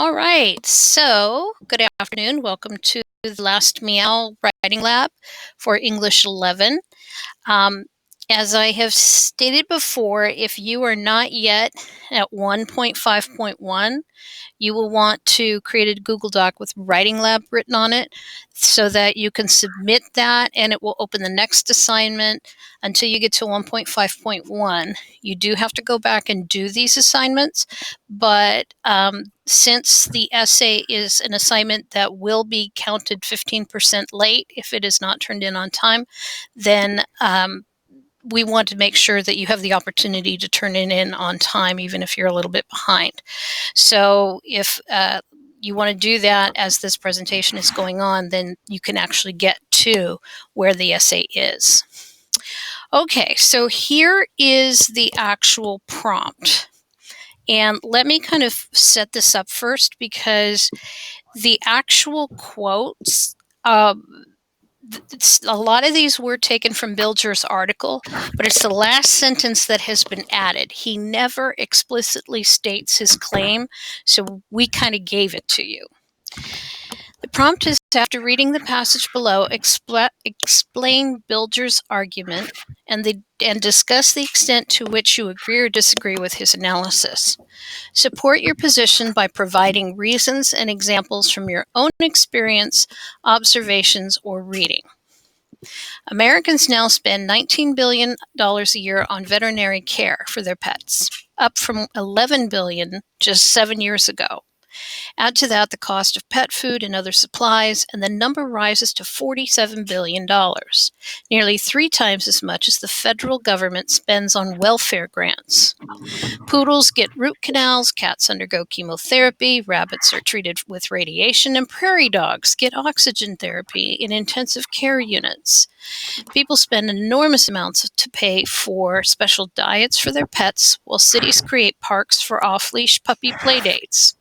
All right, so good afternoon. Welcome to the last Meow Writing Lab for English 11. As I have stated before, if you are not yet at 1.5.1, you will want to create a Google Doc with Writing Lab written on it so that you can submit that and it will open the next assignment until you get to 1.5.1. You do have to go back and do these assignments, but since the essay is an assignment that will be counted 15% late if it is not turned in on time, then we want to make sure that you have the opportunity to turn it in on time, even if you're a little bit behind. So if you want to do that as this presentation is going on, then you can actually get to where the essay is. Okay, so here is the actual prompt. And let me kind of set this up first because the actual quotes, a lot of these were taken from Bilger's article, but it's the last sentence that has been added. He never explicitly states his claim, so we kind of gave it to you. The prompt is, after reading the passage below, explain Bilger's argument and discuss the extent to which you agree or disagree with his analysis. Support your position by providing reasons and examples from your own experience, observations, or reading. Americans now spend $19 billion a year on veterinary care for their pets, up from $11 billion just 7 years ago. Add to that the cost of pet food and other supplies, and the number rises to $47 billion, nearly 3 times as much as the federal government spends on welfare grants. Poodles get root canals, cats undergo chemotherapy, rabbits are treated with radiation, and prairie dogs get oxygen therapy in intensive care units. People spend enormous amounts to pay for special diets for their pets, while cities create parks for off-leash puppy playdates.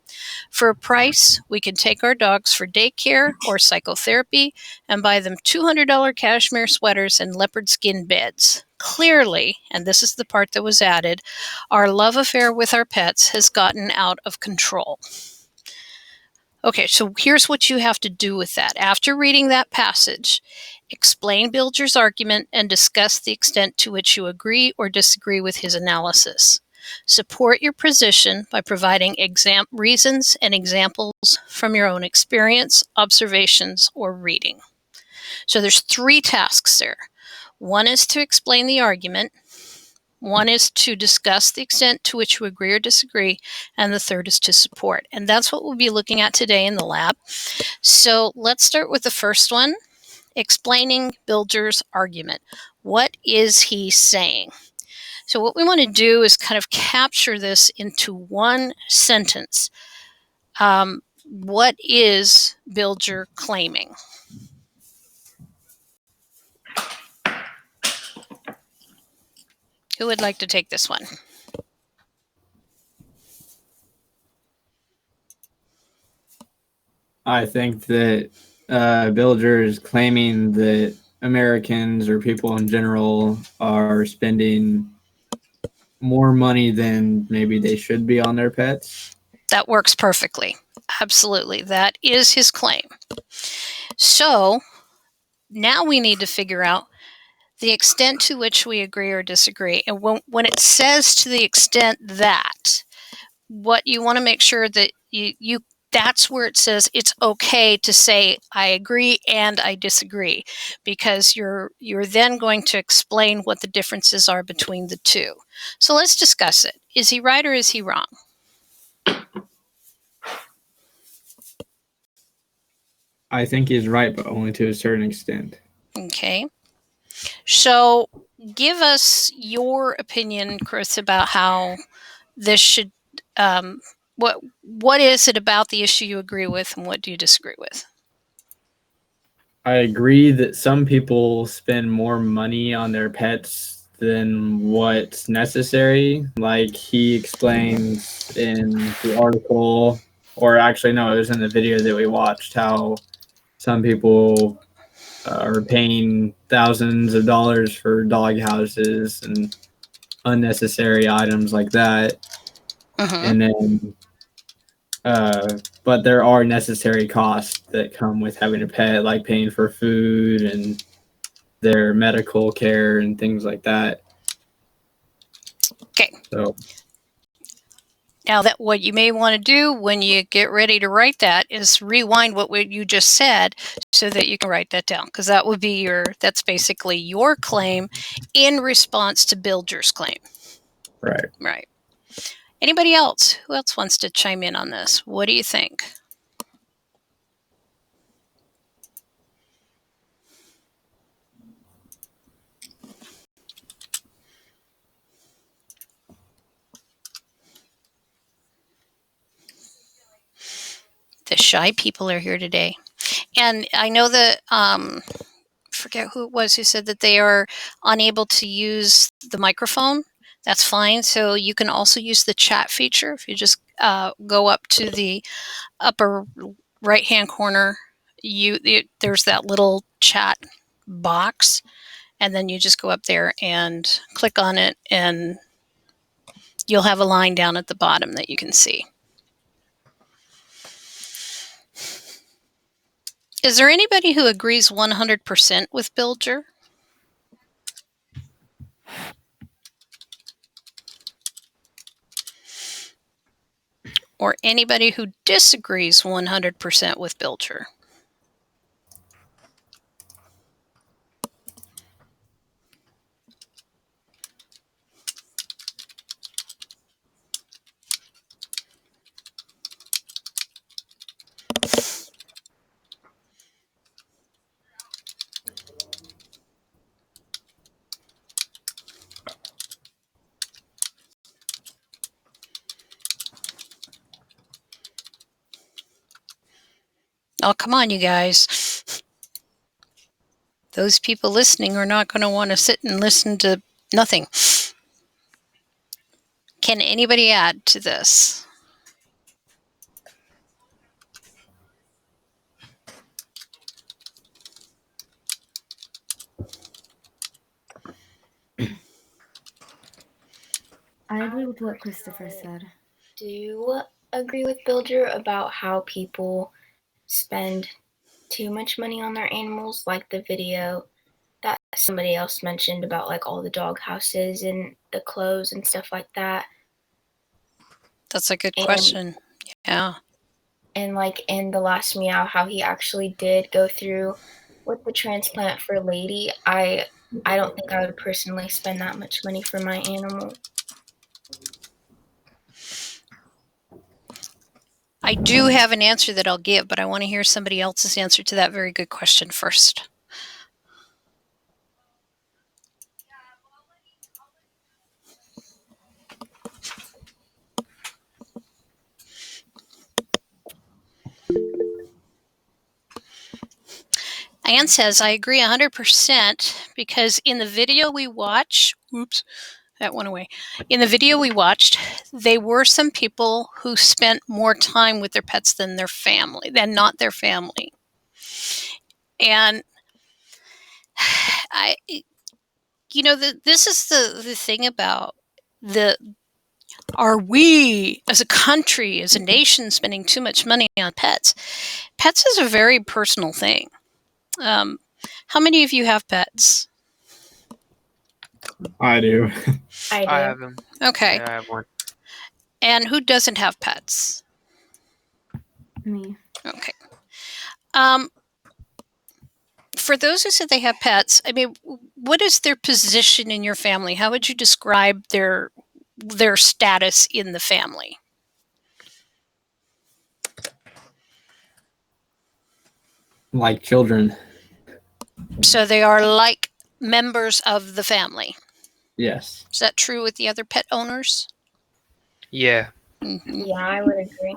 For a price, we can take our dogs for daycare or psychotherapy and buy them $200 cashmere sweaters and leopard skin beds. Clearly, and this is the part that was added, our love affair with our pets has gotten out of control. Okay, so here's what you have to do with that. After reading that passage, explain Bilger's argument and discuss the extent to which you agree or disagree with his analysis. Support your position by providing reasons and examples from your own experience, observations, or reading. So there's 3 tasks there. One is to explain the argument. One is to discuss the extent to which you agree or disagree, and the third is to support. And that's what we'll be looking at today in the lab. So let's start with the first one, explaining Bilger's argument. What is he saying? So what we want to do is kind of capture this into one sentence. What is Bilger claiming? Who would like to take this one? I think that Bilger is claiming that Americans or people in general are spending more money than maybe they should be on their pets. That works perfectly. Absolutely. That is his claim. So now we need to figure out the extent to which we agree or disagree. And when it says to the extent that, what you want to make sure that you that's where it says it's okay to say I agree and I disagree, because you're then going to explain what the differences are between the two. So let's discuss it. Is he right or is he wrong? I think he's right, but only to a certain extent. Okay. So give us your opinion, Chris, about how this should what is it about the issue you agree with and what do you disagree with? I agree that some people spend more money on their pets than what's necessary. Like he explains in the article, or actually, no, it was in the video that we watched, how some people are paying thousands of dollars for dog houses and unnecessary items like that. Mm-hmm. And then But there are necessary costs that come with having a pet, like paying for food and their medical care and things like that. Okay. So Now, that what you may want to do when you get ready to write that is rewind what you just said so that you can write that down, because that would be that's basically your claim in response to Builder's claim. right. Right. Anybody else? Who else wants to chime in on this? What do you think? The shy people are here today. And I know that, forget who it was who said that they are unable to use the microphone. That's fine. So you can also use the chat feature. If you just go up to the upper right-hand corner, there's that little chat box, and then you just go up there and click on it, and you'll have a line down at the bottom that you can see. Is there anybody who agrees 100% with Builder? Or anybody who disagrees 100% with Builder? Oh, come on, you guys. Those people listening are not going to want to sit and listen to nothing. Can anybody add to this? I agree with what Christopher said. Do agree with Builder about how people spend too much money on their animals, like the video that somebody else mentioned about like all the dog houses and the clothes and stuff like that. That's a good question. Yeah. And like in the last Meow, how he actually did go through with the transplant for Lady. I don't think I would personally spend that much money for my animal. I do have an answer that I'll give, but I want to hear somebody else's answer to that very good question first. Anne says, I agree 100% because in the video we watch, oops, that went away. In the video we watched, there were some people who spent more time with their pets than not their family. And this is the thing about are we as a country, as a nation, spending too much money on pets? Pets is a very personal thing. How many of you have pets? I do. I do. I have them. Okay. Yeah, I have one. And who doesn't have pets? Me. Okay. For those who said they have pets, I mean, what is their position in your family? How would you describe their status in the family? Like children. So they are like members of the family. Yes. Is that true with the other pet owners? Yeah. Mm-hmm. Yeah, I would agree.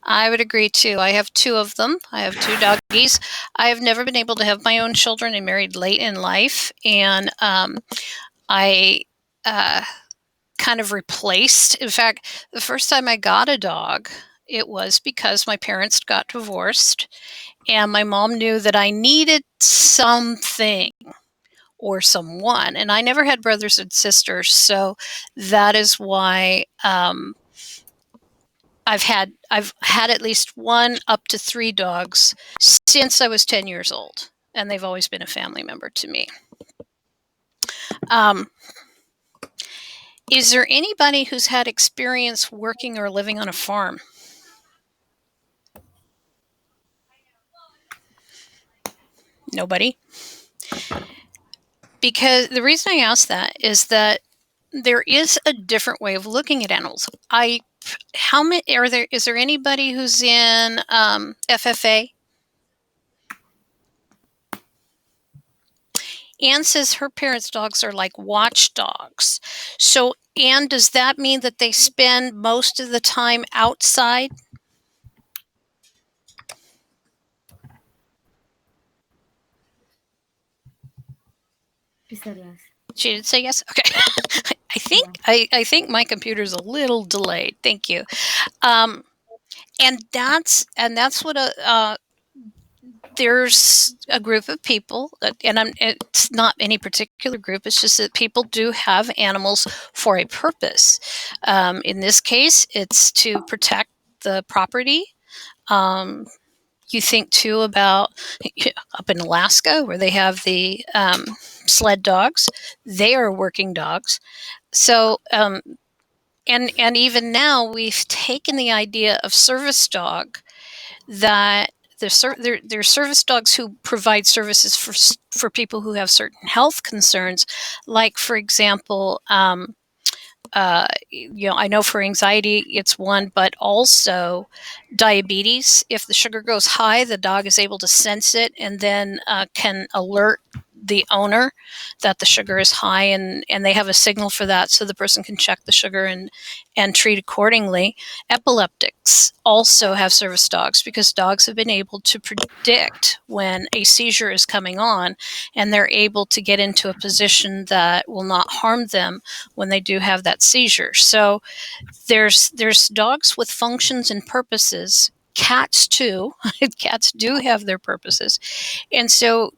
I would agree too. I have two of them. I have two doggies. I have never been able to have my own children. I married late in life, and I kind of replaced. In fact, the first time I got a dog, it was because my parents got divorced, and my mom knew that I needed something or someone, and I never had brothers and sisters, so that is why I've had at least 1 up to 3 dogs since I was 10 years old, and they've always been a family member to me. Is there anybody who's had experience working or living on a farm? Nobody? Because the reason I ask that is that there is a different way of looking at animals. How many are there? Is there anybody who's in FFA? Anne says her parents' dogs are like watchdogs. So, Anne, does that mean that they spend most of the time outside? She said yes. She did say yes. Okay. I think my computer's a little delayed. Thank you. And that's what there's a group of people, and it's not any particular group. It's just that people do have animals for a purpose. In this case, it's to protect the property. You think too about up in Alaska where they have the sled dogs. They are working dogs. So, and even now we've taken the idea of service dog that they're service dogs who provide services for people who have certain health concerns, like for example, I know for anxiety it's one, but also diabetes. If the sugar goes high, the dog is able to sense it and then can alert the owner that the sugar is high, and they have a signal for that, so the person can check the sugar and treat accordingly. Epileptics also have service dogs because dogs have been able to predict when a seizure is coming on, and they're able to get into a position that will not harm them when they do have that seizure. So there's dogs with functions and purposes. Cats too. Cats do have their purposes. And so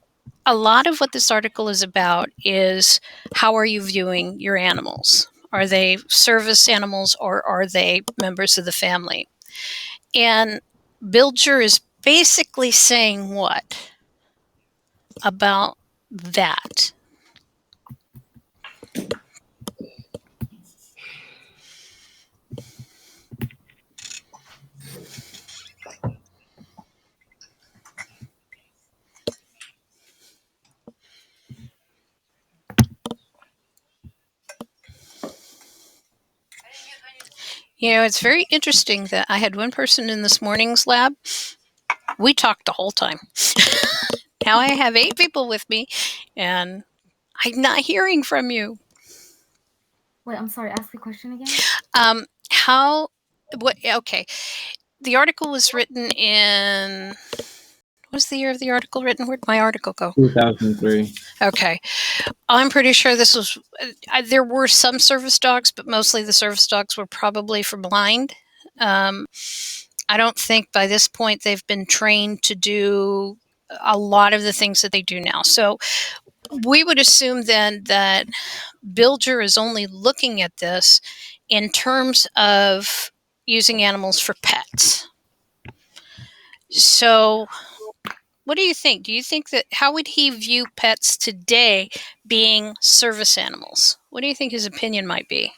a lot of what this article is about is how are you viewing your animals? Are they service animals or are they members of the family? And Bilger is basically saying what about that? It's very interesting that I had one person in this morning's lab. We talked the whole time. Now I have 8 people with me, and I'm not hearing from you. Wait, I'm sorry. Ask the question again. Okay. The article was written in... What was the year of the article written? Where'd my article go? 2003. Okay. I'm pretty sure this was... there were some service dogs, but mostly the service dogs were probably for blind. I don't think by this point they've been trained to do a lot of the things that they do now. So we would assume then that Bilger is only looking at this in terms of using animals for pets. So what do you think? Do you think that how would he view pets today being service animals? What do you think his opinion might be?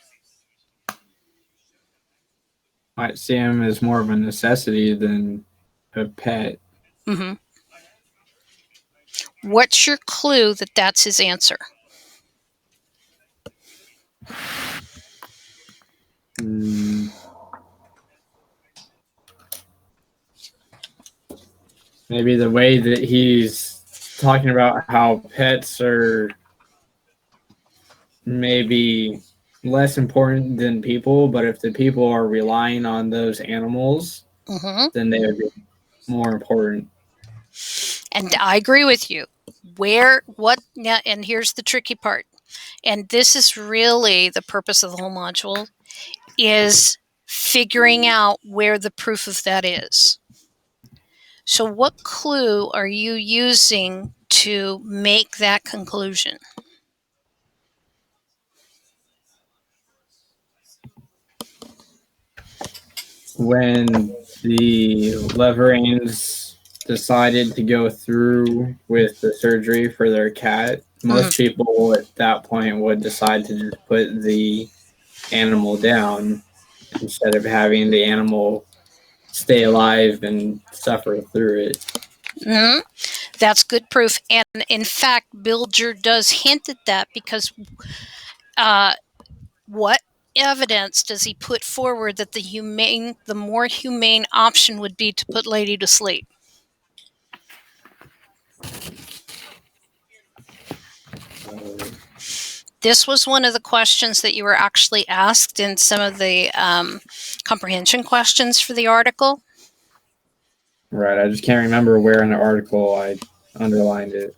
Might see him as more of a necessity than a pet. Mm-hmm. What's your clue that that's his answer? Maybe the way that he's talking about how pets are maybe less important than people, but if the people are relying on those animals, then they would be more important. And I agree with you. And here's the tricky part. And this is really the purpose of the whole module, is figuring out where the proof of that is. So what clue are you using to make that conclusion? when the Leverings decided to go through with the surgery for their cat, most people at that point would decide to just put the animal down instead of having the animal stay alive and suffer through it. Mm-hmm. That's good proof. And in fact, Bilger does hint at that because what evidence does he put forward that the more humane option would be to put Lady to sleep? This was one of the questions that you were actually asked in some of the comprehension questions for the article. Right. I just can't remember where in the article I underlined it.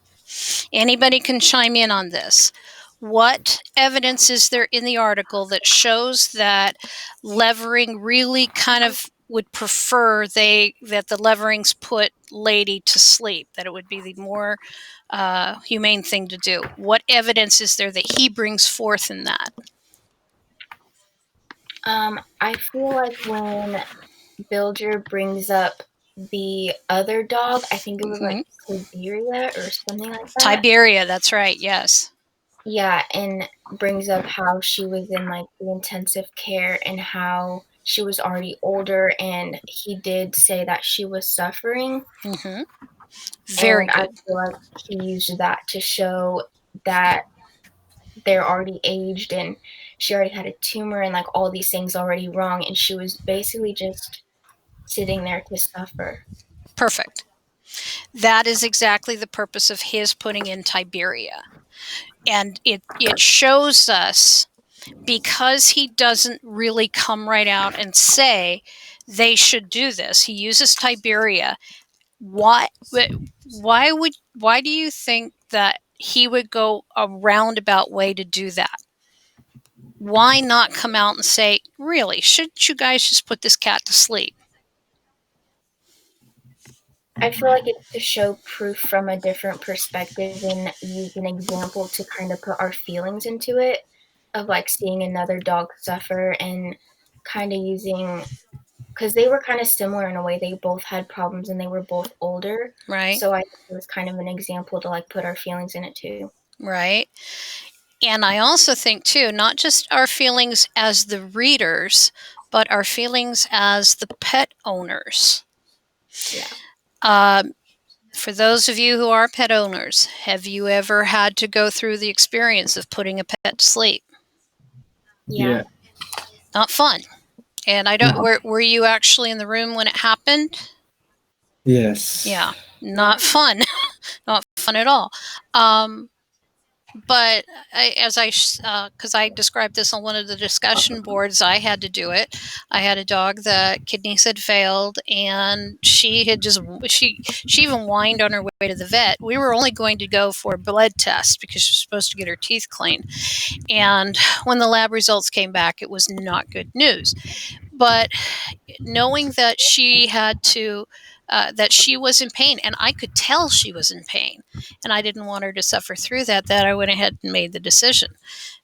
Anybody can chime in on this. What evidence is there in the article that shows that Levering really kind of would prefer that the Leverings put Lady to sleep, that it would be the more humane thing to do? What evidence is there that he brings forth in that? I feel like when Bilger brings up the other dog, I think it was like Siberia or something like that. Tiberia, that's right, yes. Yeah, and brings up how she was in like the intensive care and how she was already older, and he did say that she was suffering. Mm-hmm. Very and good. I feel like he used that to show that they're already aged and she already had a tumor and like all these things already wrong, and she was basically just sitting there to suffer. Perfect. That is exactly the purpose of his putting in Tiberia. And it shows us, because he doesn't really come right out and say they should do this, he uses Tiberia. Why do you think that he would go a roundabout way to do that? Why not come out and say, really, shouldn't you guys just put this cat to sleep? I feel like it's to show proof from a different perspective and use an example to kind of put our feelings into it, of like seeing another dog suffer and kind of using, because they were kind of similar in a way. They both had problems and they were both older. Right. So I think it was kind of an example to like put our feelings in it too. Right. And I also think too, not just our feelings as the readers, but our feelings as the pet owners. Yeah. For those of you who are pet owners, have you ever had to go through the experience of putting a pet to sleep? Yeah. Not fun. And I don't. Were you actually in the room when it happened? Yes. Yeah, not fun. Not fun at all. But because I described this on one of the discussion boards, I had to do it. I had a dog that kidneys had failed, and she even whined on her way to the vet. We were only going to go for a blood test because she was supposed to get her teeth cleaned. And when the lab results came back, it was not good news. But knowing that she had to, that she was in pain, and I could tell she was in pain, and I didn't want her to suffer through that I went ahead and made the decision.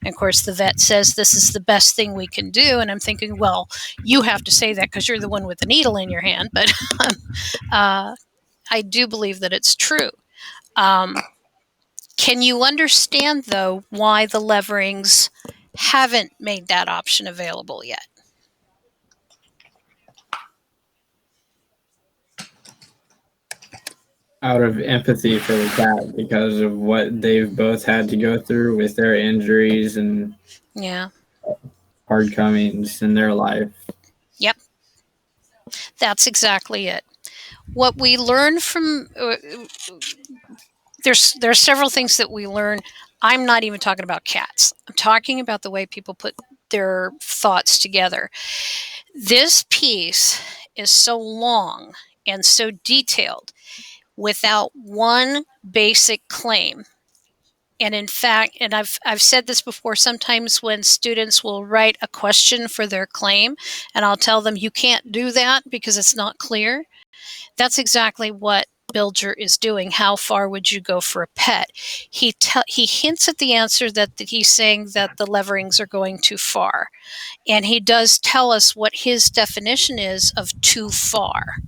And of course, the vet says this is the best thing we can do, and I'm thinking, well, you have to say that because you're the one with the needle in your hand, but I do believe that it's true. Can you understand, though, why the Leverings haven't made that option available yet? Out of empathy for the cat because of what they've both had to go through with their injuries and hard comings in their life. Yep. That's exactly it. What we learn from there are several things that we learn. I'm not even talking about cats. I'm talking about the way people put their thoughts together. This piece is so long and so detailed without one basic claim. And in fact, and I've said this before, sometimes when students will write a question for their claim, and I'll tell them you can't do that because it's not clear. That's exactly what Bilger is doing. How far would you go for a pet? He hints at the answer that he's saying that the leverings are going too far. And he does tell us what his definition is of too far.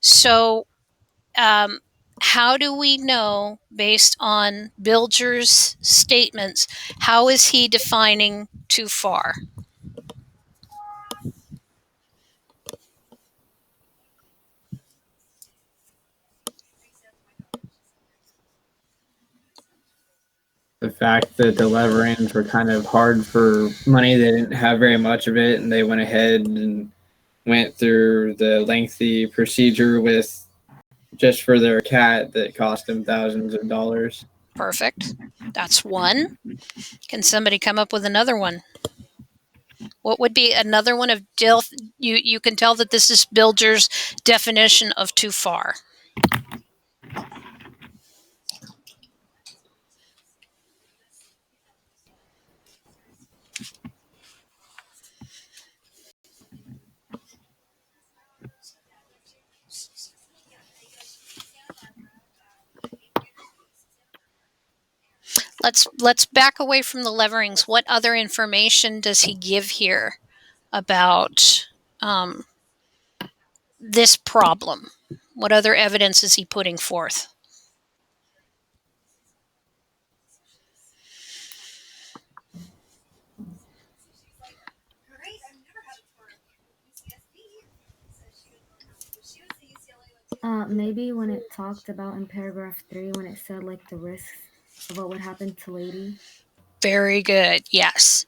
So how do we know, based on Bilger's statements, how is he defining too far? The fact that the leverings were kind of hard for money, they didn't have very much of it, and they went ahead and went through the lengthy procedure with just for their cat that cost them thousands of dollars. Perfect. That's one. Can somebody come up with another one? What would be another one of you can tell that this is Bilger's definition of too far. Let's back away from the leverings. What other information does he give here about this problem? What other evidence is he putting forth? Maybe when it talked about in paragraph 3, when it said like the risks of what would happen to Lady. Very good. Yes.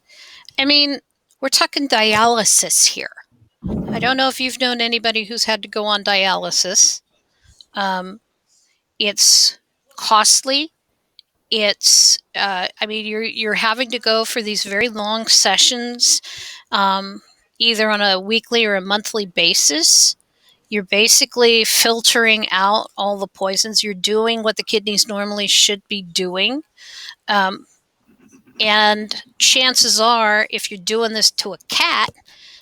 I mean, we're talking dialysis here. I don't know if you've known anybody who's had to go on dialysis. It's costly. It's, I mean, you're having to go for these very long sessions, either on a weekly or a monthly basis. You're basically filtering out all the poisons. You're doing what the kidneys normally should be doing. And chances are, if you're doing this to a cat,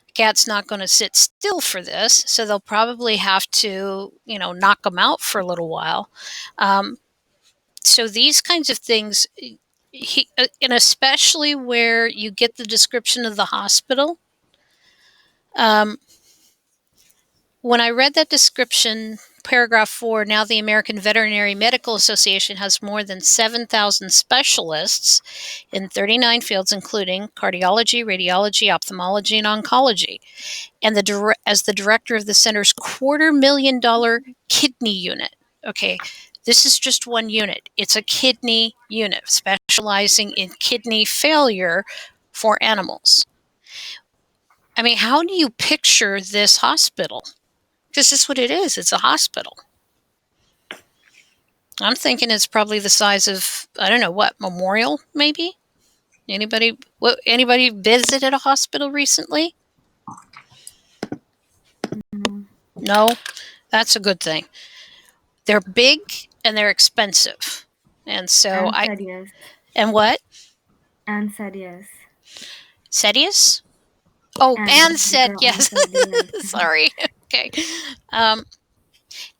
the cat's not going to sit still for this. So they'll probably have to, knock them out for a little while. So these kinds of things, and especially where you get the description of the hospital. When I read that description, paragraph 4, now the American Veterinary Medical Association has more than 7,000 specialists in 39 fields, including cardiology, radiology, ophthalmology, and oncology. And as the director of the center's $250,000 kidney unit. Okay, this is just one unit. It's a kidney unit specializing in kidney failure for animals. I mean, how do you picture this hospital? Because this is what it is. It's a hospital. I'm thinking it's probably the size of, I don't know, what, Memorial, maybe? Anybody visited a hospital recently? No? That's a good thing. They're big and they're expensive. And so Anne said yes. And what? Anne said yes. Said yes? Oh, Anne said yes. Said yes. Sorry. Okay.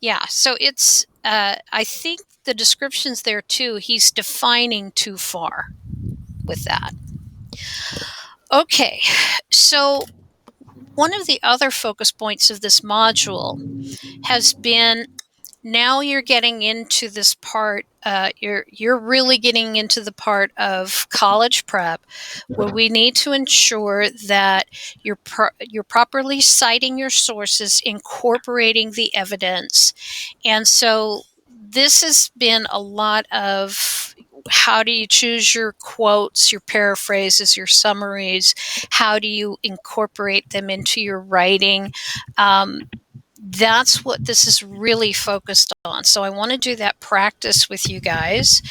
Yeah, so it's, I think the description's there too. He's defining too far with that. Okay, so one of the other focus points of this module has been, now you're getting into this part, you're really getting into the part of college prep where we need to ensure that you're properly citing your sources, incorporating the evidence. And so this has been a lot of, how do you choose your quotes, your paraphrases, your summaries? How do you incorporate them into your writing? That's what this is really focused on. So I want to do that practice with you guys.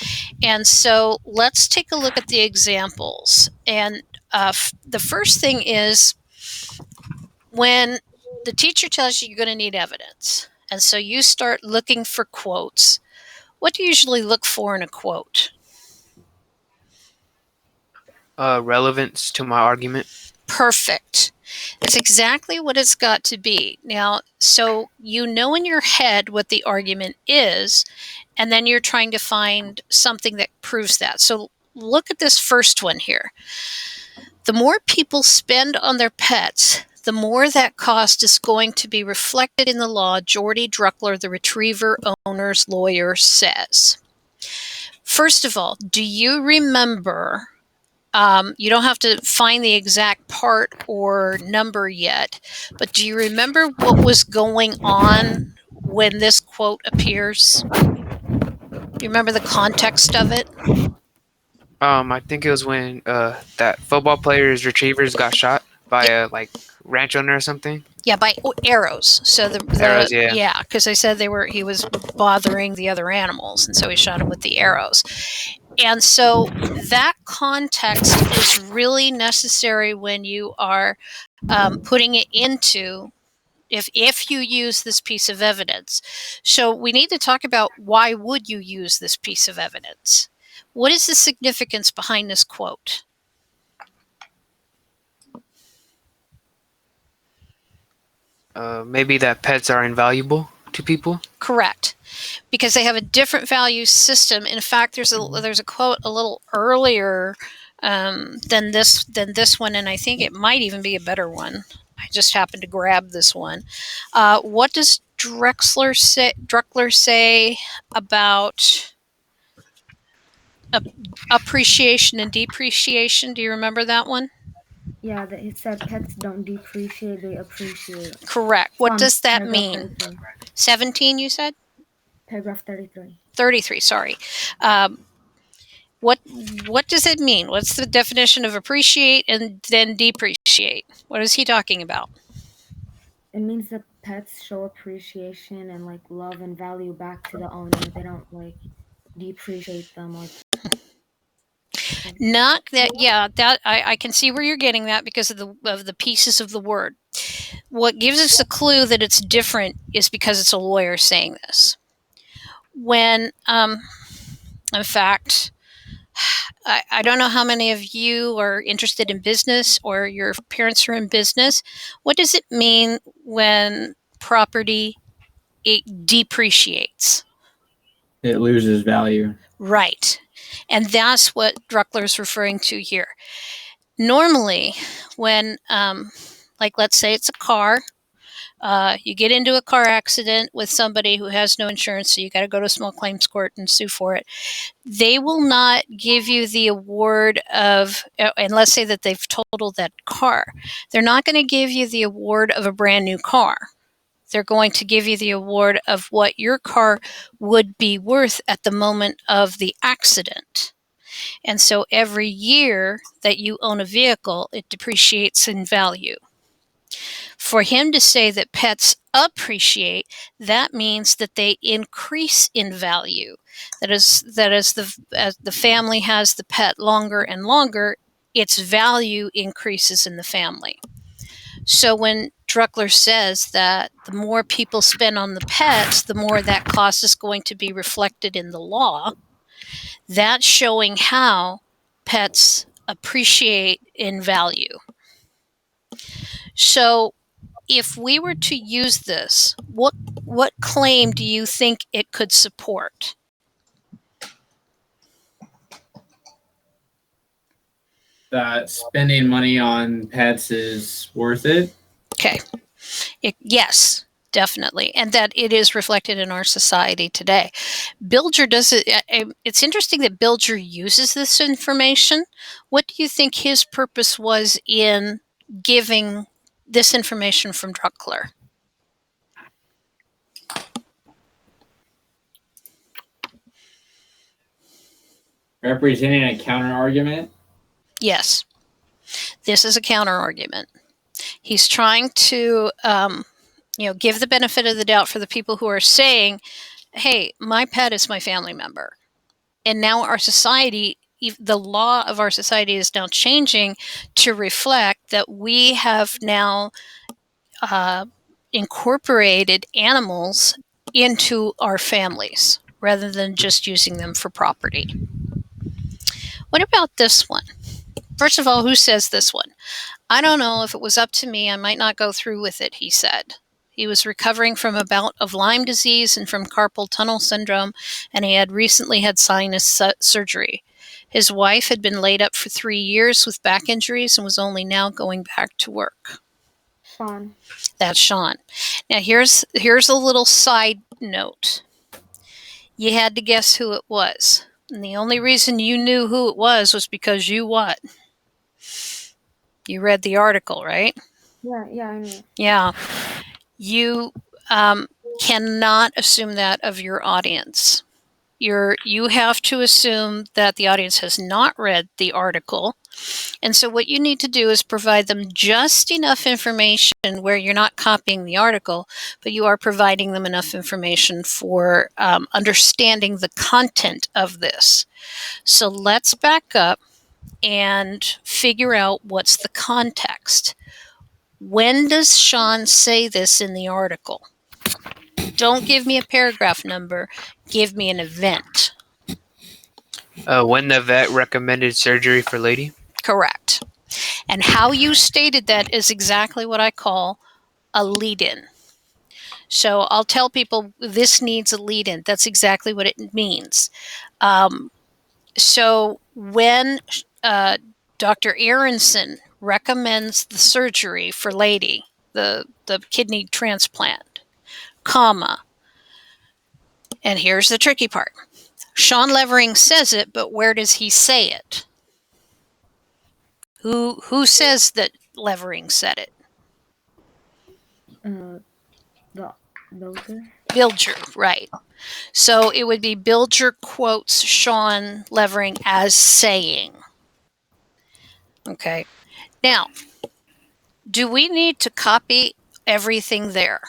And so let's take a look at the examples. And the first thing is, when the teacher tells you you're going to need evidence, and so you start looking for quotes, what do you usually look for in a quote? Relevance to my argument. Perfect. It's exactly what it's got to be. Now, so you know in your head what the argument is, and then you're trying to find something that proves that. So look at this first one here. The more people spend on their pets, the more that cost is going to be reflected in the law, Jordy Druckler, the retriever owner's lawyer, says. First of all, do you remember, you don't have to find the exact part or number yet, but do you remember what was going on when this quote appears? Do you remember the context of it? I think it was when that football player's retrievers got shot by a ranch owner or something. Yeah, by arrows. So Arrows, yeah. because they said he was bothering the other animals, and so he shot him with the arrows. And so that context is really necessary when you are putting it into if you use this piece of evidence. So we need to talk about why would you use this piece of evidence? What is the significance behind this quote? Maybe that pets are invaluable to people. Correct, because they have a different value system. In fact, there's a quote a little earlier than this one, and I think it might even be a better one. I just happened to grab this one. What does Druckler say about appreciation and depreciation? Do you remember that one? Yeah, that it said pets don't depreciate, they appreciate. Correct. What does that Paragraph mean? 33. 17, you said? Paragraph 33. 33, sorry. What does it mean? What's the definition of appreciate and then depreciate? What is he talking about? It means that pets show appreciation and like love and value back to the owner. They don't like depreciate them or Not that, yeah, that I can see where you're getting that because of the pieces of the word. What gives us a clue that it's different is because it's a lawyer saying this. When, in fact, I don't know how many of you are interested in business or your parents are in business. What does it mean when property depreciates? It loses value. Right. And that's what Druckler's referring to here. Normally, when, let's say it's a car, you get into a car accident with somebody who has no insurance, so you got to go to a small claims court and sue for it. They will not give you the award of, and let's say that they've totaled that car, they're not going to give you the award of a brand new car. They're going to give you the award of what your car would be worth at the moment of the accident. And so every year that you own a vehicle, it depreciates in value. For him to say that pets appreciate, that means that they increase in value. That is, as the family has the pet longer and longer, its value increases in the family. So when Druckler says that the more people spend on the pets, the more that cost is going to be reflected in the law, that's showing how pets appreciate in value. So if we were to use this, what claim do you think it could support? That spending money on pets is worth it. Okay. Yes, definitely. And that it is reflected in our society today. Bilger does it. It's interesting that Bilger uses this information. What do you think his purpose was in giving this information from Druckler? Representing a counter argument. Yes. This is a counter argument. He's trying to give the benefit of the doubt for the people who are saying, hey, my pet is my family member. And now our society, the law of our society is now changing to reflect that we have now incorporated animals into our families rather than just using them for property. What about this one? First of all, who says this one? I don't know. If it was up to me, I might not go through with it, he said. He was recovering from a bout of Lyme disease and from carpal tunnel syndrome, and he had recently had sinus surgery. His wife had been laid up for 3 years with back injuries and was only now going back to work. Sean. That's Sean. Now here's a little side note. You had to guess who it was. And the only reason you knew who it was because you what? You read the article, right? Yeah, I knew. Yeah. You cannot assume that of your audience. You have to assume that the audience has not read the article. And so what you need to do is provide them just enough information where you're not copying the article, but you are providing them enough information for understanding the content of this. So let's back up and figure out what's the context. When does Sean say this in the article? Don't give me a paragraph number. Give me an event. When the vet recommended surgery for lady. Correct. And how you stated that is exactly what I call a lead-in. So I'll tell people this needs a lead-in. That's exactly what it means. So when Dr. Aronson recommends the surgery for lady, the kidney transplant, comma, and here's the tricky part. Sean Levering says it, but where does he say it? Who says that Levering said it? The Bilger. Bilger, right. So it would be Bilger quotes Sean Levering as saying. Okay. Now, do we need to copy everything there?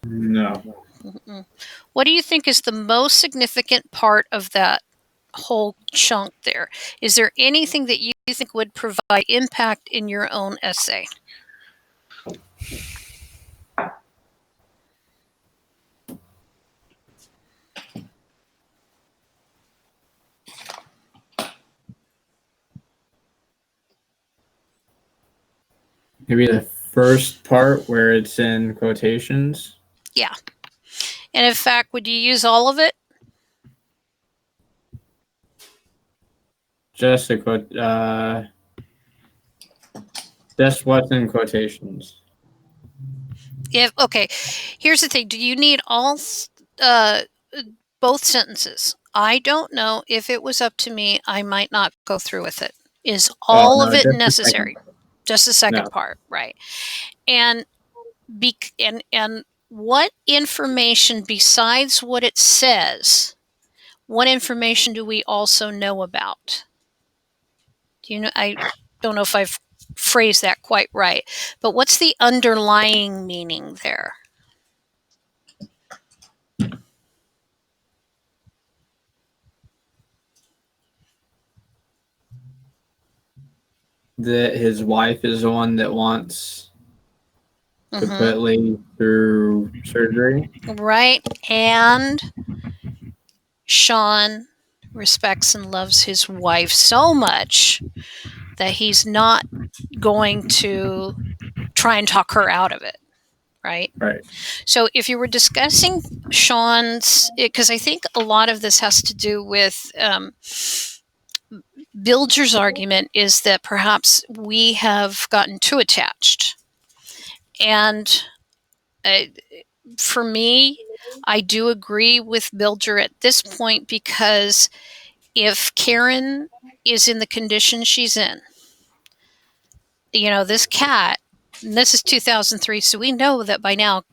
No. Mm-mm. What do you think is the most significant part of that whole chunk there? Is there anything that you think would provide impact in your own essay? Maybe the first part where it's in quotations. Yeah. And in fact, would you use all of it? Just a quote. Just what's in quotations. Okay, here's the thing. Do you need all both sentences? I don't know. If it was up to me, I might not go through with it. Is all of it just necessary? Just the second No. part, right? And and what information besides what it says? What information do we also know about? Do you know? I don't know if I've phrased that quite right, but what's the underlying meaning there? That his wife is the one that wants to Mhm. put Lee through surgery. Right. And Sean respects and loves his wife so much that he's not going to try and talk her out of it. Right. Right. So if you were discussing Sean's, because I think a lot of this has to do with Bilger's argument is that perhaps we have gotten too attached. And for me, I do agree with Bilger at this point, because if Karen is in the condition she's in, this cat, and this is 2003, so we know that by now,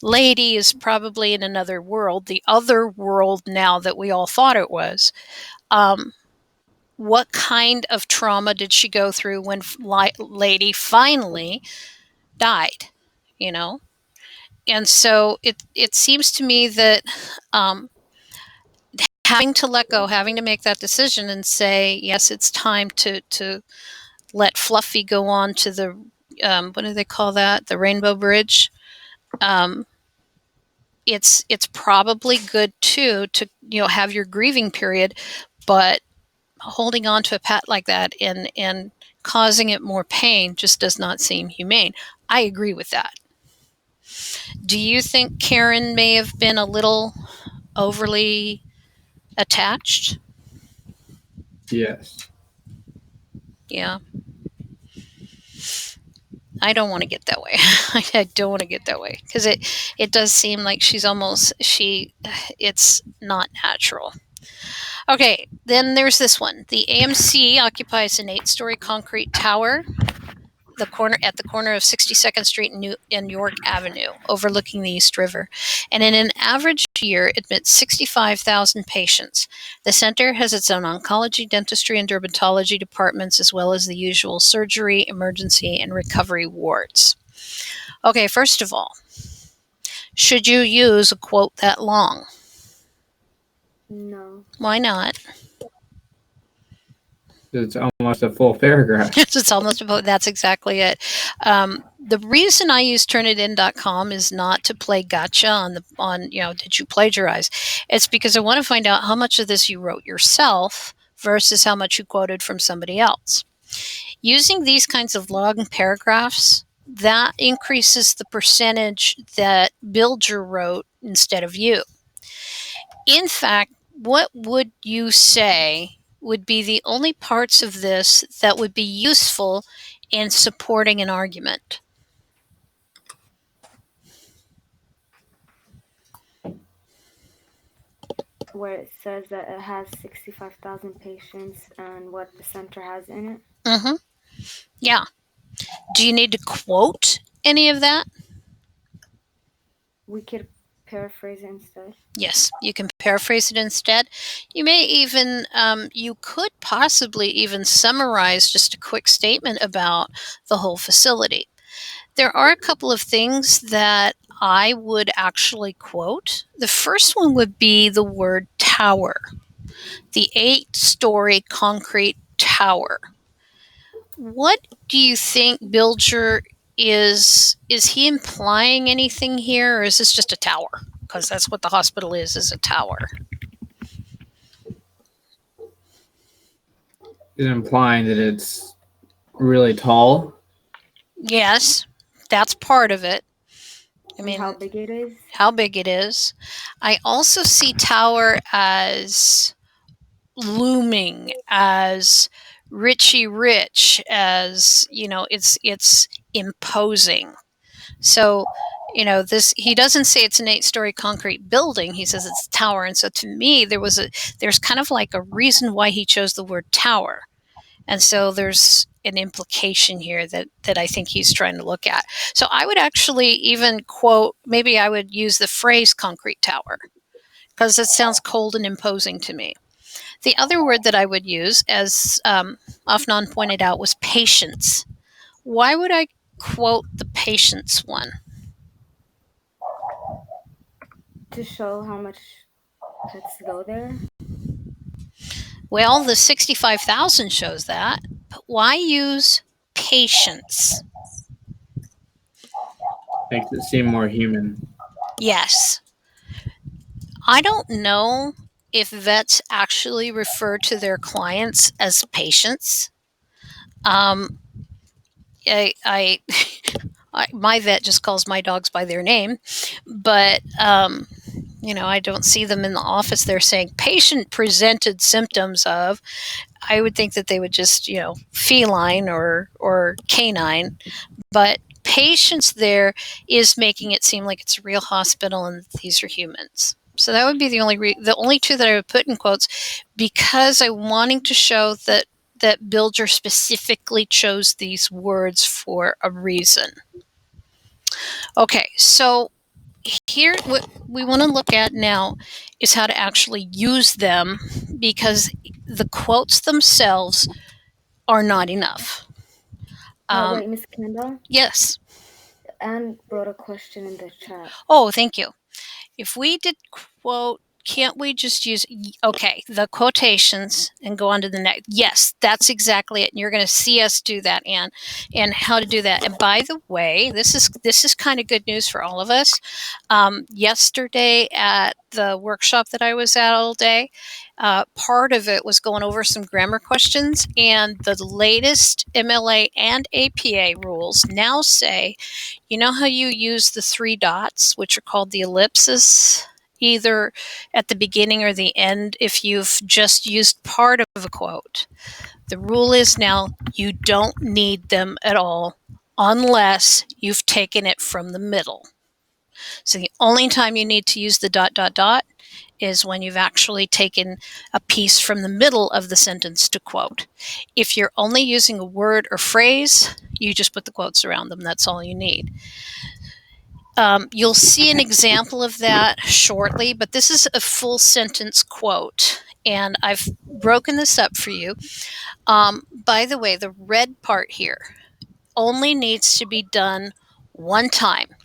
Lady is probably in another world, the other world now that we all thought it was. What kind of trauma did she go through when Lady finally died? And so it seems to me that having to let go, having to make that decision and say, yes, it's time to let Fluffy go on to the, what do they call that? The Rainbow Bridge. It's probably good too to have your grieving period, but holding on to a pet like that and causing it more pain just does not seem humane. I agree with that. Do you think Karen may have been a little overly attached? Yes. Yeah. I don't want to get that way. I don't want to get that way because it does seem like it's not natural. Okay, then there's this one. The AMC occupies an 8-story concrete tower at the corner of 62nd Street and York Avenue, overlooking the East River, and in an average year admits 65,000 patients. The center has its own oncology, dentistry, and dermatology departments, as well as the usual surgery, emergency, and recovery wards. Okay, first of all, should you use a quote that long? No. Why not? It's almost a full paragraph. It's almost about that's exactly it. The reason I use turnitin.com is not to play gotcha on did you plagiarize? It's because I want to find out how much of this you wrote yourself versus how much you quoted from somebody else. Using these kinds of long paragraphs, that increases the percentage that Bilger wrote instead of you. In fact, what would you say would be the only parts of this that would be useful in supporting an argument? Where it says that it has 65,000 patients and what the center has in it. Mm-hmm. Yeah. Do you need to quote any of that? We could paraphrase it instead. Yes, you can paraphrase it instead. You may even, you could possibly even summarize just a quick statement about the whole facility. There are a couple of things that I would actually quote. The first one would be the word tower, the 8-story concrete tower. What do you think Bilger is he implying anything here, or is this just a tower? Because that's what the hospital is a tower. It's implying that it's really tall. Yes, that's part of it. I mean, how big it is? How big it is. I also see tower as looming, as Richie Rich, as it's imposing. So this, he doesn't say it's an 8-story concrete building. He says it's a tower. And so to me, there's kind of like a reason why he chose the word tower. And so there's an implication here that I think he's trying to look at. So I would actually even quote, maybe I would use the phrase concrete tower because it sounds cold and imposing to me. The other word that I would use, as Afnan pointed out, was patience. Why would I quote the patience one? To show how much pets go there. Well, the 65,000 shows that, but why use patience? Makes it seem more human. Yes. I don't know if vets actually refer to their clients as patients. I my vet just calls my dogs by their name, but I don't see them in the office. They're saying patient presented symptoms of. I would think that they would just feline or canine, but patients there is making it seem like it's a real hospital and these are humans. So that would be the only two that I would put in quotes, because I'm wanting to show that Bilger specifically chose these words for a reason. Okay, so here what we want to look at now is how to actually use them, because the quotes themselves are not enough. Wait, Miss Kendall? Yes. Anne wrote a question in the chat. Oh, thank you. If we did quote can't we just use, okay, the quotations and go on to the next? Yes, that's exactly it. And you're going to see us do that, Anne, and how to do that. And by the way, this is kind of good news for all of us. Yesterday at the workshop that I was at all day, part of it was going over some grammar questions, and the latest MLA and APA rules now say, you know how you use the 3 dots, which are called the ellipses, either at the beginning or the end if you've just used part of a quote? The rule is now you don't need them at all unless you've taken it from the middle. So the only time you need to use the ... is when you've actually taken a piece from the middle of the sentence to quote. If you're only using a word or phrase, you just put the quotes around them. That's all you need. You'll see an example of that shortly, but this is a full sentence quote, and I've broken this up for you. By the way, the red part here only needs to be done one time,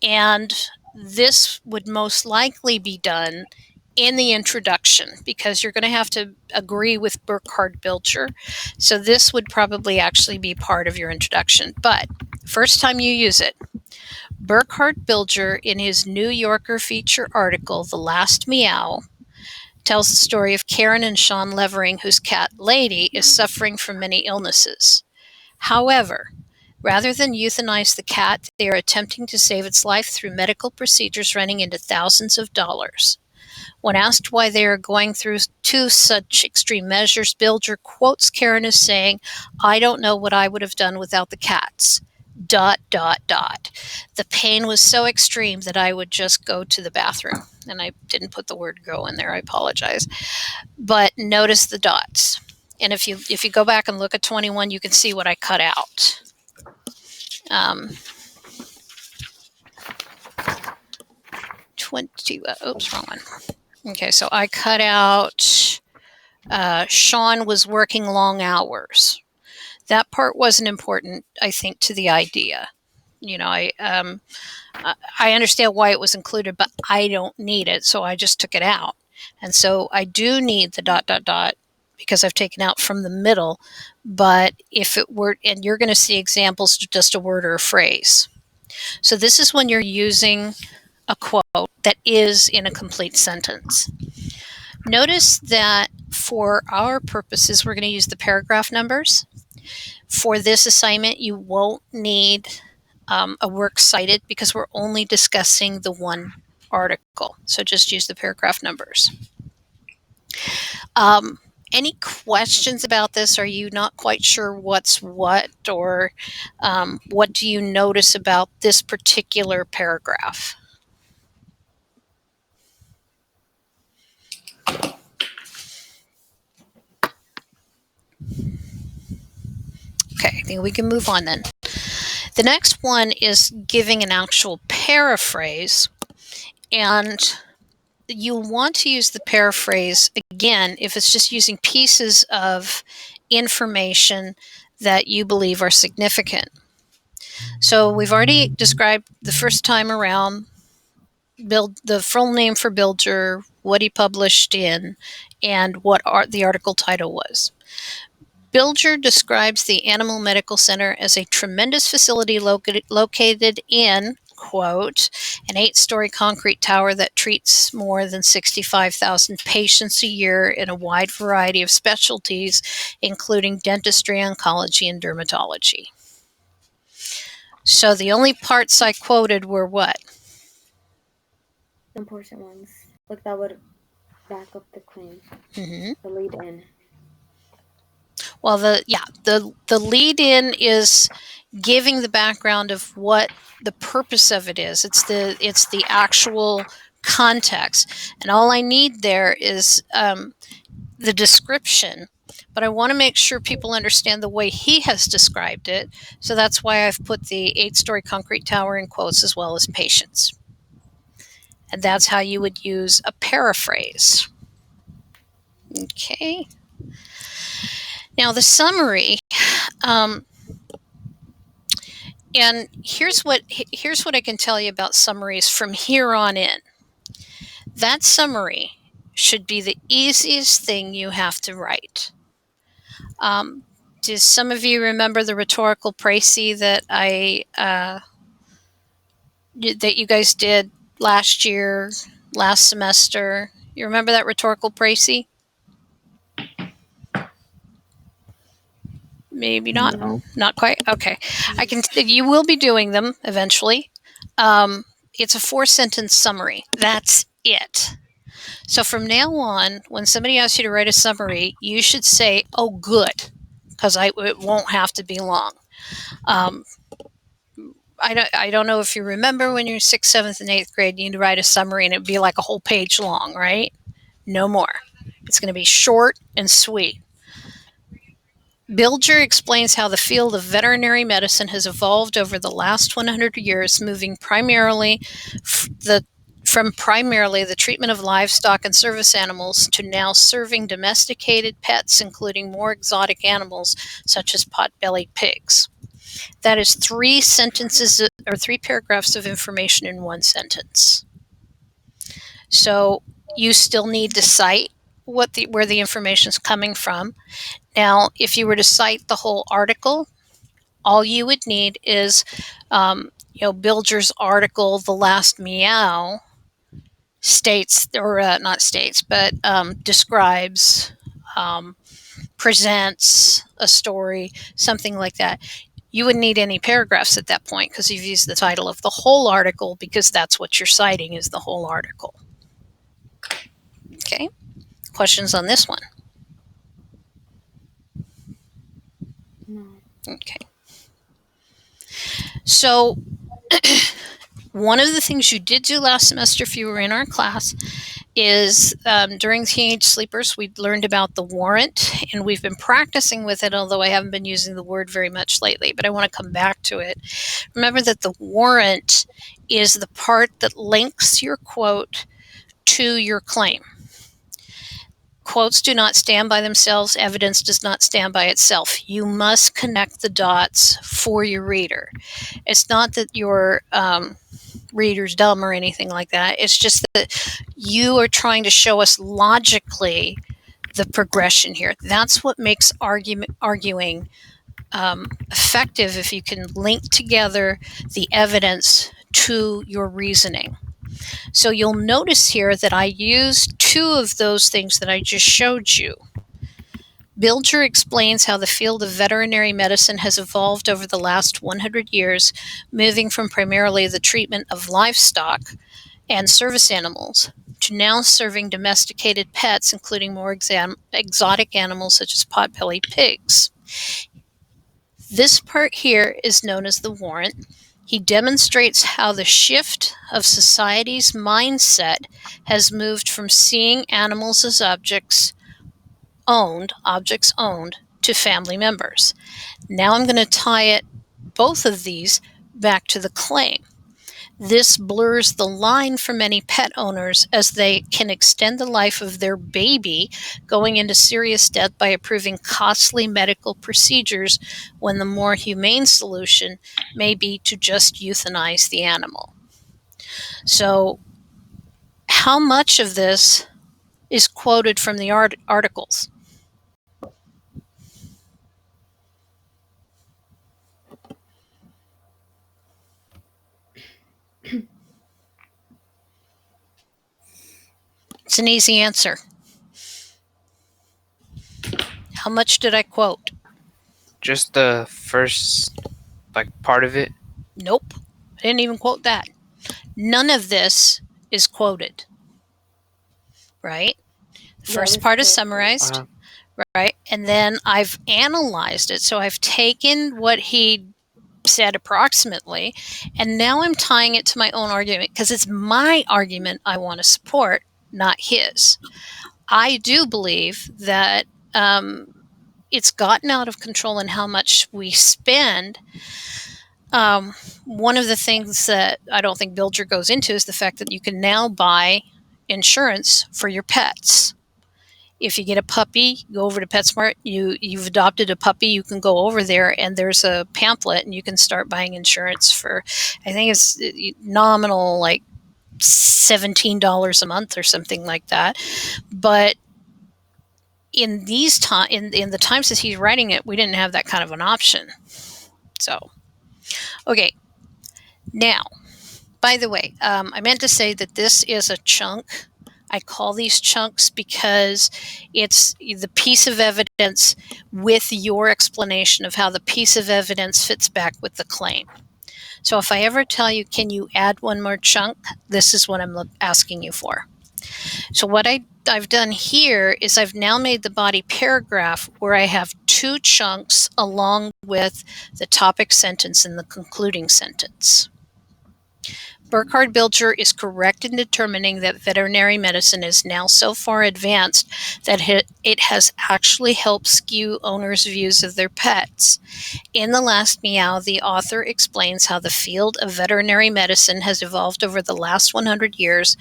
and this would most likely be done in the introduction because you're going to have to agree with Burkhard Bilger. So this would probably actually be part of your introduction. But first time you use it, Burkhard Bilger, in his New Yorker feature article, The Last Meow, tells the story of Karen and Sean Levering, whose cat Lady is suffering from many illnesses. However, rather than euthanize the cat, they are attempting to save its life through medical procedures running into thousands of dollars. When asked why they are going through two such extreme measures, Bilger quotes Karen as saying, "I don't know what I would have done without the cats. ... The pain was so extreme that I would just go to the bathroom." And I didn't put the word go in there, I apologize. But notice the dots. And if you go back and look at 21, you can see what I cut out. 20, oops, wrong one. Okay, so I cut out Sean was working long hours. That part wasn't important, I think, to the idea. You know, I understand why it was included, but I don't need it, so I just took it out. And so I do need the ... because I've taken out from the middle, but if it were, and you're going to see examples of just a word or a phrase. So this is when you're using a quote that is in a complete sentence. Notice that for our purposes, we're going to use the paragraph numbers. For this assignment, you won't need a work cited because we're only discussing the one article. So just use the paragraph numbers. Any questions about this? Are you not quite sure what's what, or what do you notice about this particular paragraph? Okay, I think we can move on then. The next one is giving an actual paraphrase, and you'll want to use the paraphrase again if it's just using pieces of information that you believe are significant. So we've already described the first time around the full name for Bilger, what he published in, and what the article title was. Bilger describes the Animal Medical Center as a tremendous facility located in, quote, an 8-story concrete tower that treats more than 65,000 patients a year in a wide variety of specialties, including dentistry, oncology, and dermatology. So the only parts I quoted were what? Important ones. Like that would back up the claim. Mm-hmm. The lead in. Well, the lead in is giving the background of what the purpose of it is. It's the actual context, and all I need there is the description. But I want to make sure people understand the way he has described it. So that's why I've put the 8-story concrete tower in quotes as well as patients. And that's how you would use a paraphrase. Okay. Now the summary, and here's what I can tell you about summaries from here on in. That summary should be the easiest thing you have to write. Do some of you remember the rhetorical précis that that you guys did last year, last semester? You remember that rhetorical précis? Maybe not. No. Not quite. Okay, You will be doing them eventually. It's a 4-sentence summary. That's it. So from now on, when somebody asks you to write a summary, you should say, "Oh, good," because it won't have to be long. I don't know if you remember when you're 6th, 7th, and 8th grade, you need to write a summary and it'd be like a whole page long, right? No more. It's going to be short and sweet. Bilger explains how the field of veterinary medicine has evolved over the last 100 years, moving primarily from the treatment of livestock and service animals to now serving domesticated pets, including more exotic animals such as pot-bellied pigs. That is 3 sentences or 3 paragraphs of information in 1 sentence. So you still need to cite where the information is coming from. Now, if you were to cite the whole article, all you would need is, Bilger's article, "The Last Meow," states, or not states, but describes, presents a story, something like that. You wouldn't need any paragraphs at that point because you've used the title of the whole article, because that's what you're citing, is the whole article. Okay? Questions on this one? No. Okay. So one of the things you did do last semester, if you were in our class, is during Teenage Sleepers, we learned about the warrant, and we've been practicing with it, although I haven't been using the word very much lately, but I want to come back to it. Remember that the warrant is the part that links your quote to your claim. Quotes do not stand by themselves. Evidence does not stand by itself. You must connect the dots for your reader. It's not that your reader's dumb or anything like that. It's just that you are trying to show us logically the progression here. That's what makes arguing effective, if you can link together the evidence to your reasoning. So you'll notice here that I used 2 of those things that I just showed you. Bilger explains how the field of veterinary medicine has evolved over the last 100 years, moving from primarily the treatment of livestock and service animals to now serving domesticated pets, including more exotic animals such as pot-bellied pigs. This part here is known as the warrant. He demonstrates how the shift of society's mindset has moved from seeing animals as objects owned, to family members. Now I'm going to tie both of these back to the claim. This blurs the line for many pet owners, as they can extend the life of their baby going into serious death by approving costly medical procedures, when the more humane solution may be to just euthanize the animal. So, how much of this is quoted from the articles? It's an easy answer. How much did I quote? Just the first part of it. Nope. I didn't even quote that. None of this is quoted. Right? The first part is summarized. Right? And then I've analyzed it. So I've taken what he said approximately, and now I'm tying it to my own argument, because it's my argument I want to support, not his. I do believe that it's gotten out of control in how much we spend. One of the things that I don't think Bilger goes into is the fact that you can now buy insurance for your pets. If you get a puppy, go over to PetSmart. You've adopted a puppy, you can go over there and there's a pamphlet and you can start buying insurance for, I think it's nominal, like $17 a month or something like that. But in these in the times that he's writing it, we didn't have that kind of an option. So, okay. Now, by the way, I meant to say that this is a chunk. I call these chunks because it's the piece of evidence with your explanation of how the piece of evidence fits back with the claim. So if I ever tell you, can you add one more chunk? This is what I'm asking you for. So what I've done here is I've now made the body paragraph where I have two chunks along with the topic sentence and the concluding sentence. Burkhard Bilger is correct in determining that veterinary medicine is now so far advanced that it has actually helped skew owners' views of their pets. In the last Meow, the author explains how the field of veterinary medicine has evolved over the last 100 years,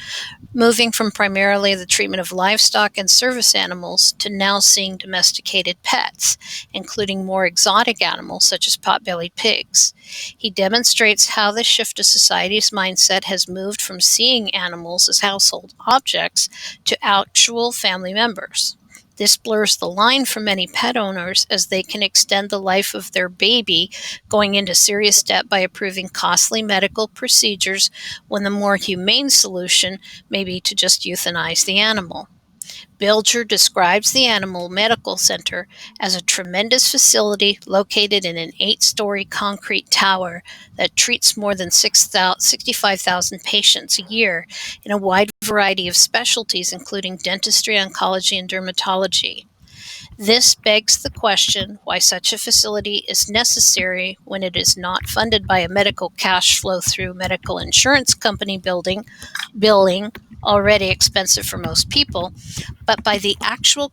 moving from primarily the treatment of livestock and service animals to now seeing domesticated pets, including more exotic animals such as pot-bellied pigs. He demonstrates how the shift of society's mindset has moved from seeing animals as household objects to actual family members. This blurs the line for many pet owners as they can extend the life of their baby, going into serious debt by approving costly medical procedures when the more humane solution may be to just euthanize the animal. Bilger describes the Animal Medical Center as a tremendous facility located in an 8-story concrete tower that treats more than 65,000 patients a year in a wide variety of specialties, including dentistry, oncology, and dermatology. This begs the question why such a facility is necessary when it is not funded by a medical cash flow through medical insurance company billing, already expensive for most people, but by the actual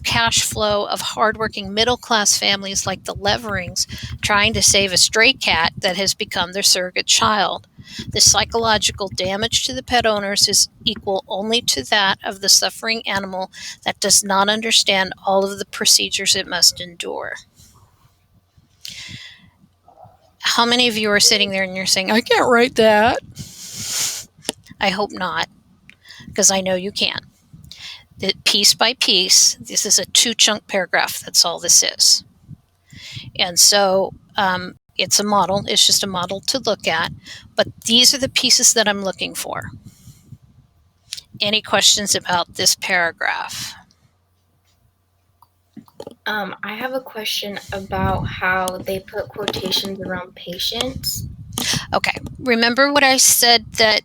cash flow of hardworking middle-class families like the Leverings trying to save a stray cat that has become their surrogate child. The psychological damage to the pet owners is equal only to that of the suffering animal that does not understand all of the procedures it must endure. How many of you are sitting there and you're saying, I can't write that? I hope not, because I know you can. Piece by piece, this is a 2-chunk paragraph. That's all this is. And so it's a model. It's just a model to look at. But these are the pieces that I'm looking for. Any questions about this paragraph? I have a question about how they put quotations around patients. Okay. Remember what I said, that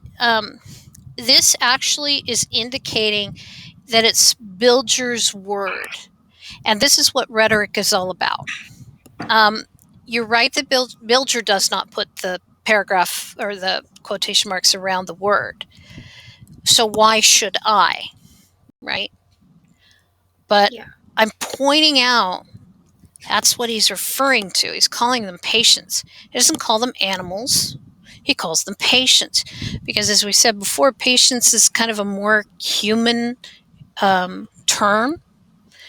this actually is indicating that it's Bilger's word. And this is what rhetoric is all about. You're right that Bilger does not put the paragraph or the quotation marks around the word. So why should I? Right? But Yeah. I'm pointing out that's what he's referring to. He's calling them patients. He doesn't call them animals. He calls them patients. Because as we said before, patients is kind of a more human term.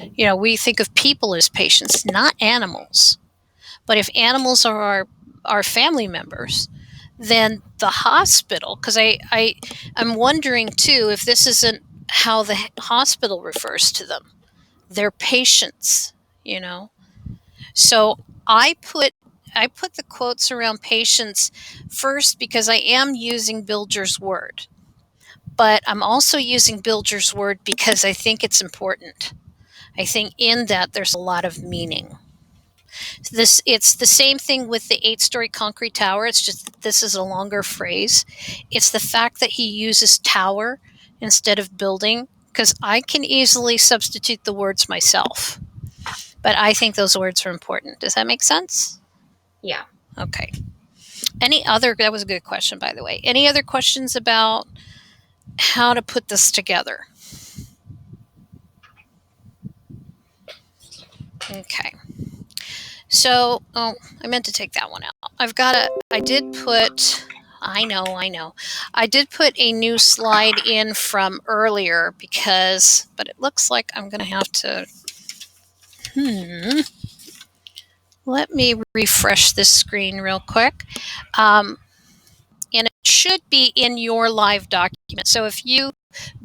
You know, we think of people as patients, not animals. But if animals are our family members, then the hospital, because I'm wondering too if this isn't how the hospital refers to them. They're patients, you know. So I put the quotes around patients first because I am using Bilger's word. But I'm also using Bilger's word because I think it's important. I think in that there's a lot of meaning. It's the same thing with the 8-story concrete tower. It's just that this is a longer phrase. It's the fact that he uses tower instead of building, because I can easily substitute the words myself. But I think those words are important. Does that make sense? Yeah. Okay. That was a good question, by the way. Any other questions about how to put this together? Okay. So, I meant to take that one out. I did put a new slide in from earlier but it looks like I'm going to have to, let me refresh this screen real quick. and it should be in your live document. So if you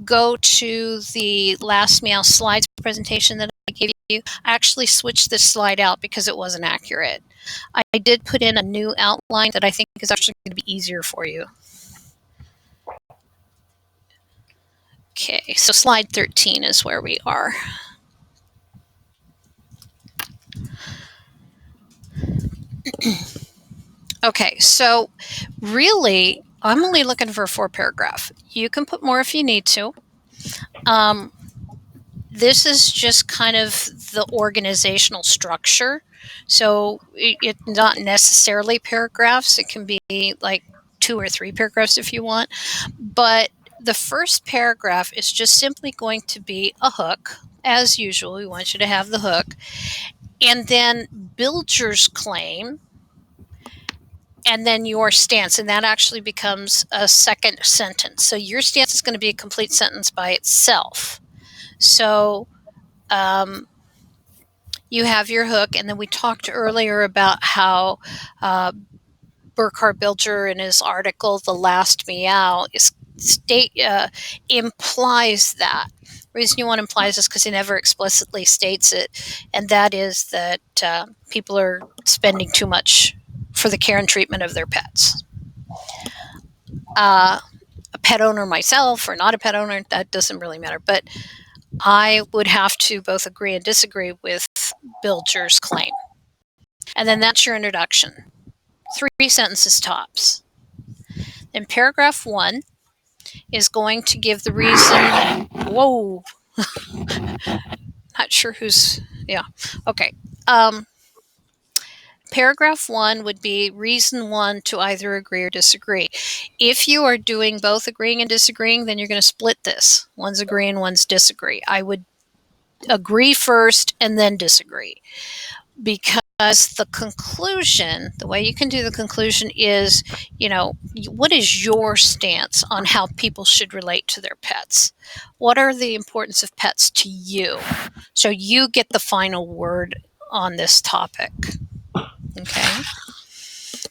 go to the last Meow slides presentation that I gave you, I actually switched this slide out because it wasn't accurate. I did put in a new outline that I think is actually going to be easier for you. Okay, so slide 13 is where we are. Okay, so really, I'm only looking for a 4-paragraph. You can put more if you need to. This is just kind of the organizational structure. So it's not necessarily paragraphs. It can be like 2 or 3 paragraphs if you want. But the first paragraph is just simply going to be a hook. As usual, we want you to have the hook. And then Bilger's claim, and then your stance, and that actually becomes a second sentence. So your stance is going to be a complete sentence by itself. So you have your hook, and then we talked earlier about how Burkhard Bilger in his article, The Last Meow, implies that. The reason you want implies is because he never explicitly states it, and that is that people are spending too much for the care and treatment of their pets. A pet owner myself, or not a pet owner, that doesn't really matter, but I would have to both agree and disagree with Bilger's claim. And then that's your introduction. 3 sentences tops. Then paragraph 1 is going to give the reason. Whoa. Not sure who's. Yeah. Okay. Paragraph 1 would be reason 1 to either agree or disagree. If you are doing both agreeing and disagreeing, then you're going to split this. One's agree and one's disagree. I would agree first and then disagree, because the conclusion, the way you can do the conclusion is, what is your stance on how people should relate to their pets? What are the importance of pets to you? So you get the final word on this topic. Okay.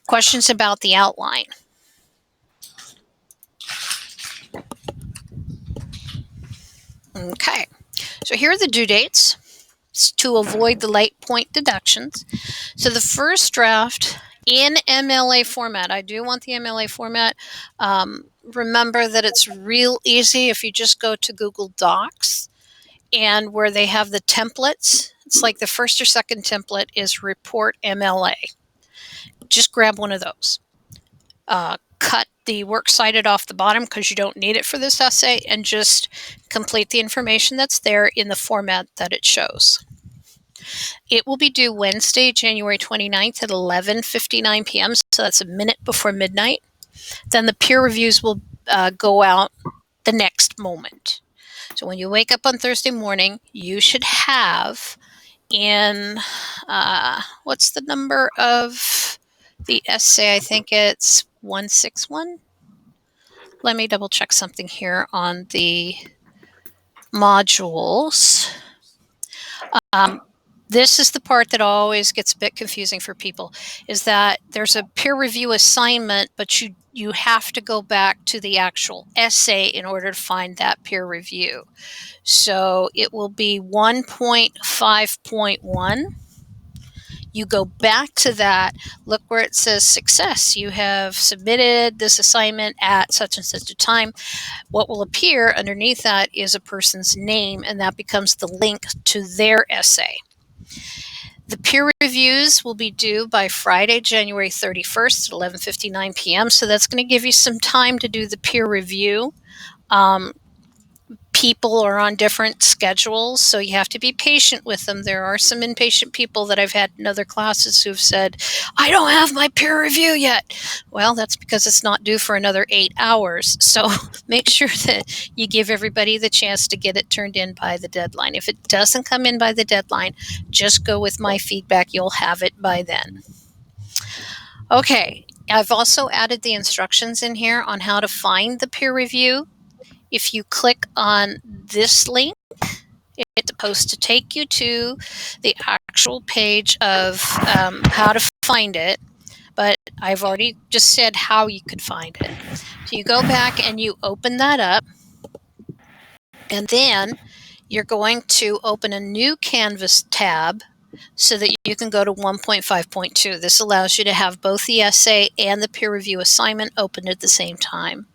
Questions about the outline? Okay. So here are the due dates to avoid the late point deductions. So the first draft in MLA format, I do want the MLA format. Remember that it's real easy if you just go to Google Docs, and where they have the templates, it's like the first or second template is report MLA. Just grab one of those. Cut the works cited off the bottom because you don't need it for this essay, and just complete the information that's there in the format that it shows. It will be due Wednesday, January 29th at 11:59 p.m., so that's a minute before midnight. Then the peer reviews will go out the next moment. So when you wake up on Thursday morning, you should have in, what's the number of the essay? I think it's 161. Let me double check something here on the modules. This is the part that always gets a bit confusing for people, is that there's a peer review assignment, but you have to go back to the actual essay in order to find that peer review. So it will be 1.5.1. You go back to that, look where it says success. You have submitted this assignment at such and such a time. What will appear underneath that is a person's name, and that becomes the link to their essay. The peer reviews will be due by Friday, January 31st at 11:59 p.m. So that's going to give you some time to do the peer review. People are on different schedules, so you have to be patient with them. There are some impatient people that I've had in other classes who've said, I don't have my peer review yet. Well, that's because it's not due for another 8 hours. So make sure that you give everybody the chance to get it turned in by the deadline. If it doesn't come in by the deadline, just go with my feedback. You'll have it by then. Okay, I've also added the instructions in here on how to find the peer review. If you click on this link, it's supposed to take you to the actual page of how to find it. but I've already just said how you could find it. So you go back and you open that up, and then you're going to open a new Canvas tab so that you can go to 1.5.2. This allows you to have both the essay and the peer review assignment open at the same time.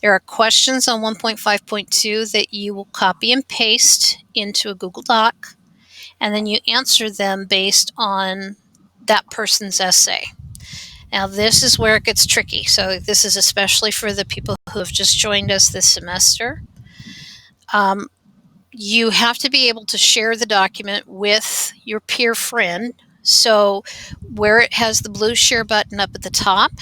There are questions on 1.5.2 that you will copy and paste into a Google Doc, and then you answer them based on that person's essay. Now, this is where it gets tricky. So this is especially for the people who have just joined us this semester. You have to be able to share the document with your peer friend. So where it has the blue share button up at the top,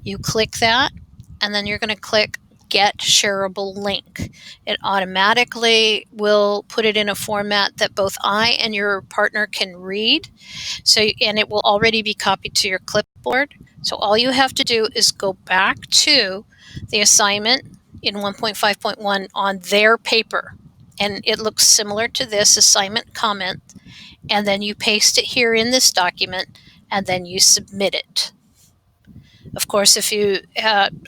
you click that, and then you're going to click Get Shareable Link. It automatically will put it in a format that both I and your partner can read. And it will already be copied to your clipboard. So all you have to do is go back to the assignment in 1.5.1 on their paper. And it looks similar to this assignment comment. And then you paste it here in this document, and then you submit it. Of course, if you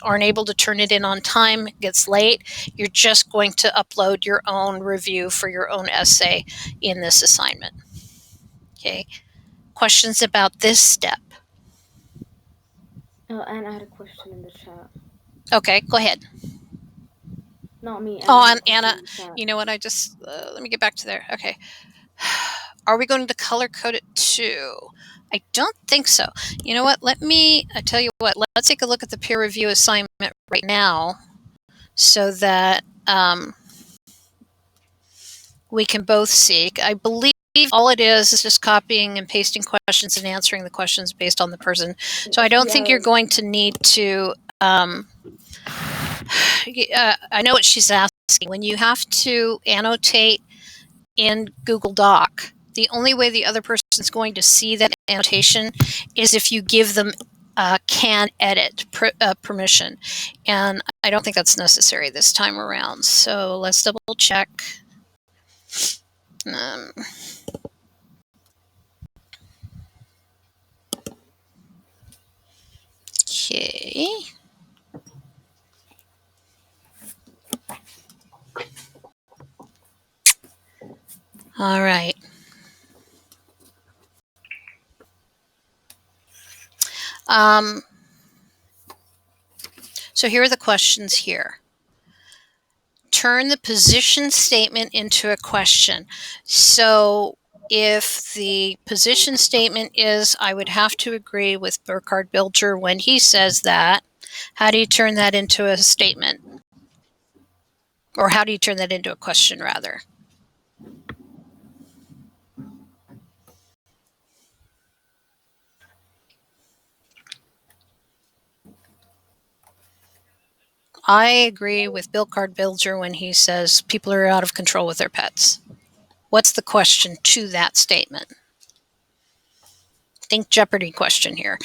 aren't able to turn it in on time, it gets late, you're just going to upload your own review for your own essay in this assignment. Okay. Questions about this step? Oh, and I had a question in the chat. Okay, go ahead. Not me. Oh, had a and question Anna, in the chat. you know what? I just, let me get back to there. Okay. Are we going to color code it too? I don't think so. You know what? I tell you what, let's take a look at the peer review assignment right now so that we can both see. I believe all it is just copying and pasting questions and answering the questions based on the person. So I don't think you're going to need to, I know what she's asking. When you have to annotate in Google Doc, the only way the other person is going to see that annotation is if you give them can edit permission. And I don't think that's necessary this time around. So let's double check. Okay. All right. So here are the questions here. Turn the position statement into a question. So if the position statement is, I would have to agree with Burkhard Bilger when he says that, how do you turn that into a statement? Or how do you turn that into a question, rather? I agree with Burkhard Bilger when he says people are out of control with their pets. What's the question to that statement? Think Jeopardy question here.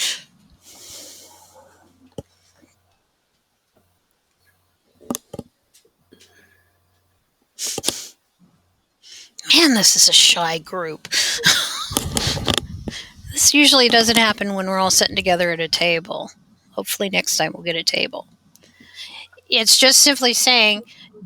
Man, this is a shy group. This usually doesn't happen when we're all sitting together at a table. Hopefully next time we'll get a table. It's just simply saying,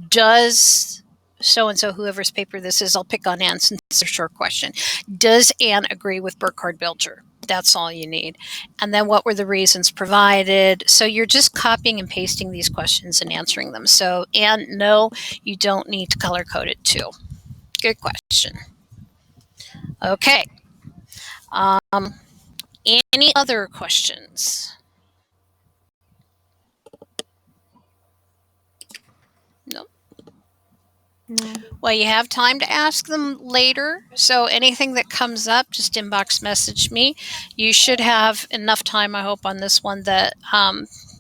does so-and-so, whoever's paper this is, I'll pick on Anne since it's a short question. Does Anne agree with Burkhard Bilger? That's all you need. And then what were the reasons provided? So you're just copying and pasting these questions and answering them. So, Anne, no, you don't need to color code it too. Good question. Okay. Any other questions? No. No. Well, you have time to ask them later. So anything that comes up, just inbox message me. You should have enough time, I hope, on this one that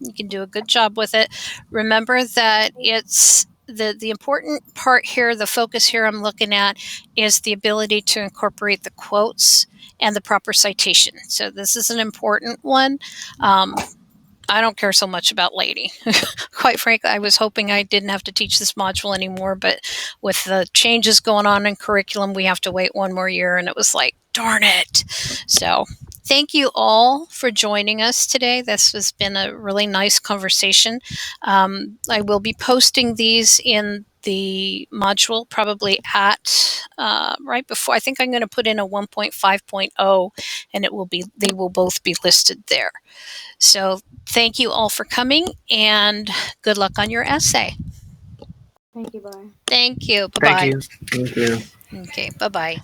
you can do a good job with it. Remember that it's the important part here, the focus here I'm looking at is the ability to incorporate the quotes and the proper citation. So this is an important one. I don't care so much about Lady. Quite frankly, I was hoping I didn't have to teach this module anymore, but with the changes going on in curriculum, we have to wait one more year, and it was like, darn it. So Thank you all for joining us today. This has been a really nice conversation. I will be posting these in the module probably at right before. I think I'm going to put in a 1.5.0, and they will both be listed there. So thank you all for coming, and good luck on your essay. Thank you, bye. Thank you. Thank Bye-bye. you. Thank you. Okay, bye-bye.